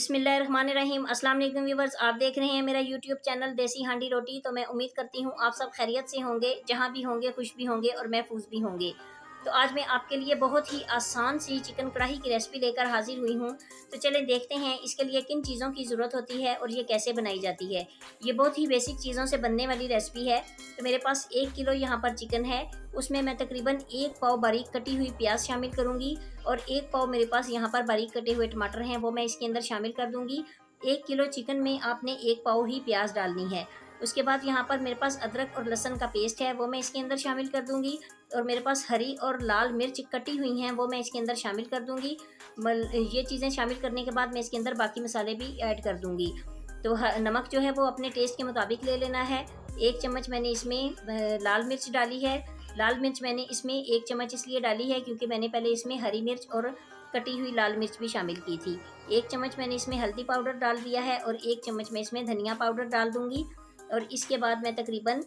बिस्मिल्लाहिर्रहमानिर्रहीम। अस्सलाम वालेकुम व्यूवर्स, आप देख रहे हैं मेरा यूट्यूब चैनल देसी हांडी रोटी। तो मैं उम्मीद करती हूँ आप सब खैरियत से होंगे, जहाँ भी होंगे खुश भी होंगे और महफूज भी होंगे। तो आज मैं आपके लिए बहुत ही आसान सी चिकन कढ़ाई की रेसिपी लेकर हाजिर हुई हूँ। तो चलें देखते हैं इसके लिए किन चीज़ों की ज़रूरत होती है और ये कैसे बनाई जाती है। ये बहुत ही बेसिक चीज़ों से बनने वाली रेसिपी है। तो मेरे पास 1 किलो यहाँ पर चिकन है, उसमें मैं तकरीबन 1 पाव बारीक कटी हुई प्याज शामिल करूँगी और 1 पाव मेरे पास यहाँ पर बारीक कटे हुए टमाटर हैं, वो मैं इसके अंदर शामिल कर दूँगी। 1 किलो चिकन में आपने 1 पाव ही प्याज डालनी है। उसके बाद यहाँ पर मेरे पास अदरक और लहसुन का पेस्ट है, वो मैं इसके अंदर शामिल कर दूँगी और मेरे पास हरी और लाल मिर्च कटी हुई हैं, वो मैं इसके अंदर शामिल कर दूँगी। ये चीज़ें शामिल करने के बाद मैं इसके अंदर बाकी मसाले भी ऐड कर दूँगी। तो नमक जो है वो अपने टेस्ट के मुताबिक ले लेना है। 1 चम्मच मैंने इसमें लाल मिर्च डाली है। लाल मिर्च मैंने इसमें 1 चम्मच इसलिए डाली है क्योंकि मैंने पहले इसमें हरी मिर्च और कटी हुई लाल मिर्च भी शामिल की थी। 1 चम्मच मैंने इसमें हल्दी पाउडर डाल दिया है और 1 चम्मच मैं इसमें धनिया पाउडर डाल दूँगी। और इसके बाद मैं तकरीबन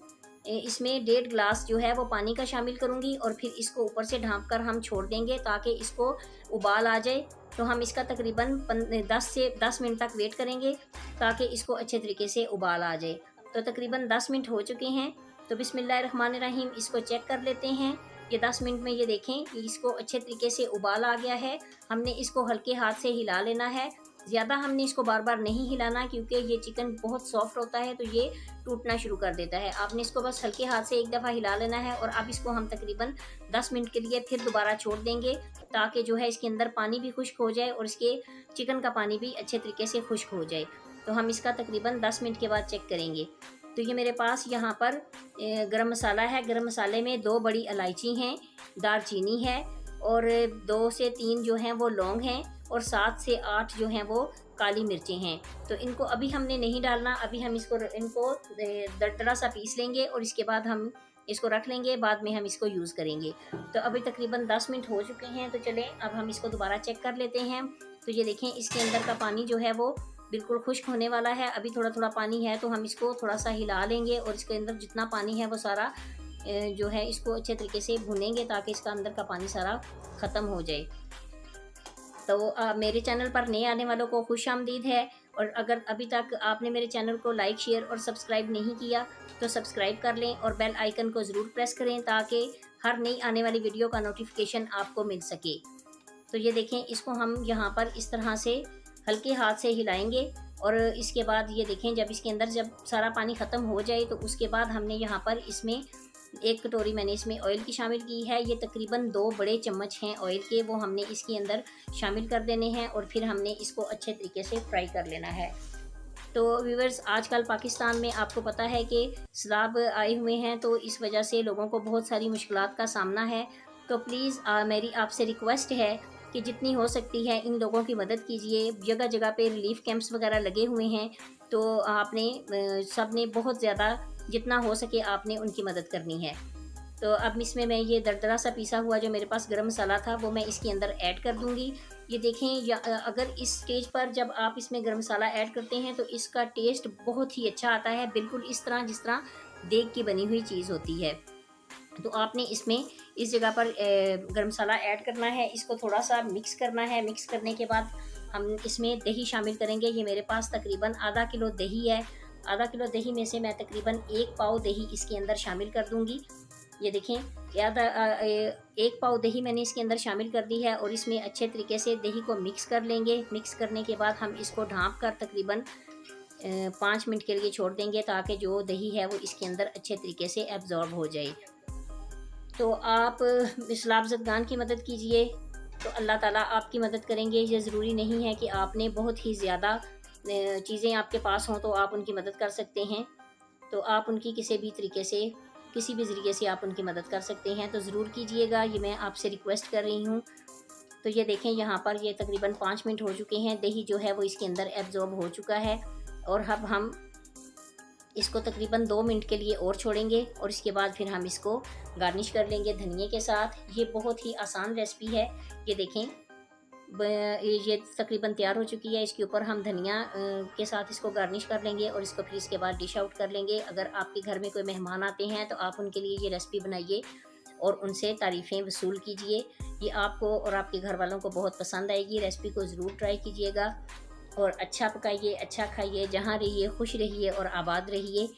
इसमें 1.5 गिलास जो है वो पानी का शामिल करूँगी और फिर इसको ऊपर से ढाँप कर हम छोड़ देंगे ताकि इसको उबाल आ जाए। तो हम इसका तकरीबन 10 से 10 मिनट तक वेट करेंगे ताकि इसको अच्छे तरीके से उबाल आ जाए। तो तकरीबन 10 मिनट हो चुके हैं। तो बिस्मिल्लाहिर्रहमानिर्रहीम इसको चेक कर लेते हैं। ये 10 मिनट में ये देखें कि इसको अच्छे तरीके से उबाल आ गया है। हमने इसको हल्के हाथ से हिला लेना है, ज़्यादा हमने इसको बार बार नहीं हिलाना क्योंकि ये चिकन बहुत सॉफ्ट होता है तो ये टूटना शुरू कर देता है। आपने इसको बस हल्के हाथ से एक दफ़ा हिला लेना है और अब इसको हम तकरीबन 10 मिनट के लिए फिर दोबारा छोड़ देंगे ताकि जो है इसके अंदर पानी भी खुश्क हो जाए और इसके चिकन का पानी भी अच्छे तरीके से खुश्क हो जाए। तो हम इसका तकरीबन 10 मिनट के बाद चेक करेंगे। तो ये मेरे पास यहाँ पर गरम मसाला है। गरम मसाले में 2 बड़ी इलायची हैं, दालचीनी है और 2 से 3 जो हैं वो लौंग हैं और 7 से 8 जो हैं वो काली मिर्चें हैं। तो इनको अभी हमने नहीं डालना, अभी हम इनको दरदरा सा पीस लेंगे और इसके बाद हम इसको रख लेंगे, बाद में हम इसको यूज़ करेंगे। तो अभी तकरीबन 10 मिनट हो चुके हैं। तो चलें अब हम इसको दोबारा चेक कर लेते हैं। तो ये देखें इसके अंदर का पानी जो है वो बिल्कुल खुश्क होने वाला है। अभी थोड़ा थोड़ा पानी है तो हम इसको थोड़ा सा हिला लेंगे और इसके अंदर जितना पानी है वो सारा जो है इसको अच्छे तरीके से भुनेंगे ताकि इसका अंदर का पानी सारा ख़त्म हो जाए। तो मेरे चैनल पर नए आने वालों को खुशामदीद है और अगर अभी तक आपने मेरे चैनल को लाइक शेयर और सब्सक्राइब नहीं किया तो सब्सक्राइब कर लें और बेल आइकन को ज़रूर प्रेस करें ताकि हर नई आने वाली वीडियो का नोटिफिकेशन आपको मिल सके। तो ये देखें इसको हम यहाँ पर इस तरह से हल्के हाथ से हिलाएंगे और इसके बाद ये देखें जब इसके अंदर जब सारा पानी ख़त्म हो जाए तो उसके बाद हमने यहाँ पर इसमें 1 कटोरी मैंने इसमें ऑयल की शामिल की है। ये तकरीबन 2 बड़े चम्मच हैं ऑयल के, वो हमने इसके अंदर शामिल कर देने हैं और फिर हमने इसको अच्छे तरीके से फ्राई कर लेना है। तो व्यूअर्स आजकल पाकिस्तान में आपको पता है कि सैलाब आए हुए हैं तो इस वजह से लोगों को बहुत सारी मुश्किलात का सामना है। तो प्लीज़ मेरी आपसे रिक्वेस्ट है कि जितनी हो सकती है इन लोगों की मदद कीजिए। जगह जगह पे रिलीफ कैंप्स वगैरह लगे हुए हैं तो आपने सब ने बहुत ज़्यादा जितना हो सके आपने उनकी मदद करनी है। तो अब इसमें मैं ये दरदरा सा पीसा हुआ जो मेरे पास गरम मसाला था वो मैं इसके अंदर ऐड कर दूंगी। ये देखें अगर इस स्टेज पर जब आप इसमें गरम मसाला ऐड करते हैं तो इसका टेस्ट बहुत ही अच्छा आता है, बिल्कुल इस तरह जिस तरह देग की बनी हुई चीज़ होती है। तो आपने इसमें इस जगह पर गरम मसाला ऐड करना है, इसको थोड़ा सा मिक्स करना है। मिक्स करने के बाद हम इसमें दही शामिल करेंगे। ये मेरे पास तकरीबन आधा किलो दही है। आधा किलो दही में से मैं तकरीबन 1 पाव दही इसके अंदर शामिल कर दूंगी। ये देखें 1 पाव दही मैंने इसके अंदर शामिल कर दी है और इसमें अच्छे तरीके से दही को मिक्स कर लेंगे। मिक्स करने के बाद हम इसको ढाँप कर तकरीबन 5 मिनट के लिए छोड़ देंगे ताकि जो दही है वो इसके अंदर अच्छे तरीके से एब्जॉर्ब हो जाए। तो आप सलाबज़दगान की मदद कीजिए तो अल्लाह ताला आपकी मदद करेंगे। ये ज़रूरी नहीं है कि आपने बहुत ही ज़्यादा चीज़ें आपके पास हों तो आप उनकी मदद कर सकते हैं। तो आप उनकी किसी भी तरीके से किसी भी ज़रिए से आप उनकी मदद कर सकते हैं, तो ज़रूर कीजिएगा। ये मैं आपसे रिक्वेस्ट कर रही हूँ। तो ये देखें यहाँ पर ये तकरीबन 5 मिनट हो चुके हैं। दही जो है वो इसके अंदर एब्जॉर्ब हो चुका है और अब हम इसको तकरीबन 2 मिनट के लिए और छोड़ेंगे और इसके बाद फिर हम इसको गार्निश कर लेंगे धनिए के साथ। ये बहुत ही आसान रेसिपी है। ये देखें ये तकरीबन तैयार हो चुकी है। इसके ऊपर हम धनिया के साथ इसको गार्निश कर लेंगे और इसको फिर इसके बाद डिश आउट कर लेंगे। अगर आपके घर में कोई मेहमान आते हैं तो आप उनके लिए ये रेसिपी बनाइए और उनसे तारीफ़ें वसूल कीजिए। ये आपको और आपके घर वालों को बहुत पसंद आएगी। रेसिपी को ज़रूर ट्राई कीजिएगा। और अच्छा पकाइए, अच्छा खाइए, जहाँ रहिए खुश रहिए और आबाद रहिए।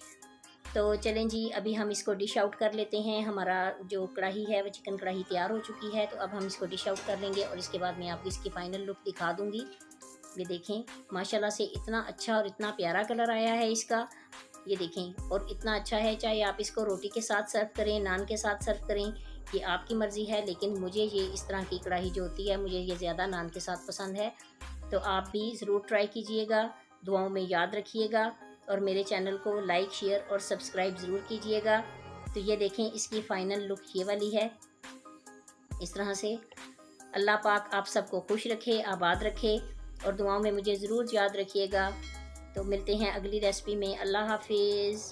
तो चलें जी, अभी हम इसको डिश आउट कर लेते हैं। हमारा जो कढ़ाई है वो चिकन कढ़ाई तैयार हो चुकी है। तो अब हम इसको डिश आउट कर लेंगे और इसके बाद मैं आपको इसकी फ़ाइनल लुक दिखा दूँगी। ये देखें, माशाल्लाह से इतना अच्छा और इतना प्यारा कलर आया है इसका। ये देखें, और इतना अच्छा है, चाहे आप इसको रोटी के साथ सर्व करें, नान के साथ सर्व करें, ये आपकी मर्ज़ी है। लेकिन मुझे ये इस तरह की कढ़ाई जो होती है, मुझे ये ज़्यादा नान के साथ पसंद है। तो आप भी ज़रूर ट्राई कीजिएगा, दुआओं में याद रखिएगा और मेरे चैनल को लाइक, शेयर और सब्सक्राइब ज़रूर कीजिएगा। तो ये देखें, इसकी फ़ाइनल लुक ये वाली है, इस तरह से। अल्लाह पाक आप सबको खुश रखे, आबाद रखे और दुआओं में मुझे ज़रूर याद रखिएगा। तो मिलते हैं अगली रेसिपी में। अल्लाह हाफिज़।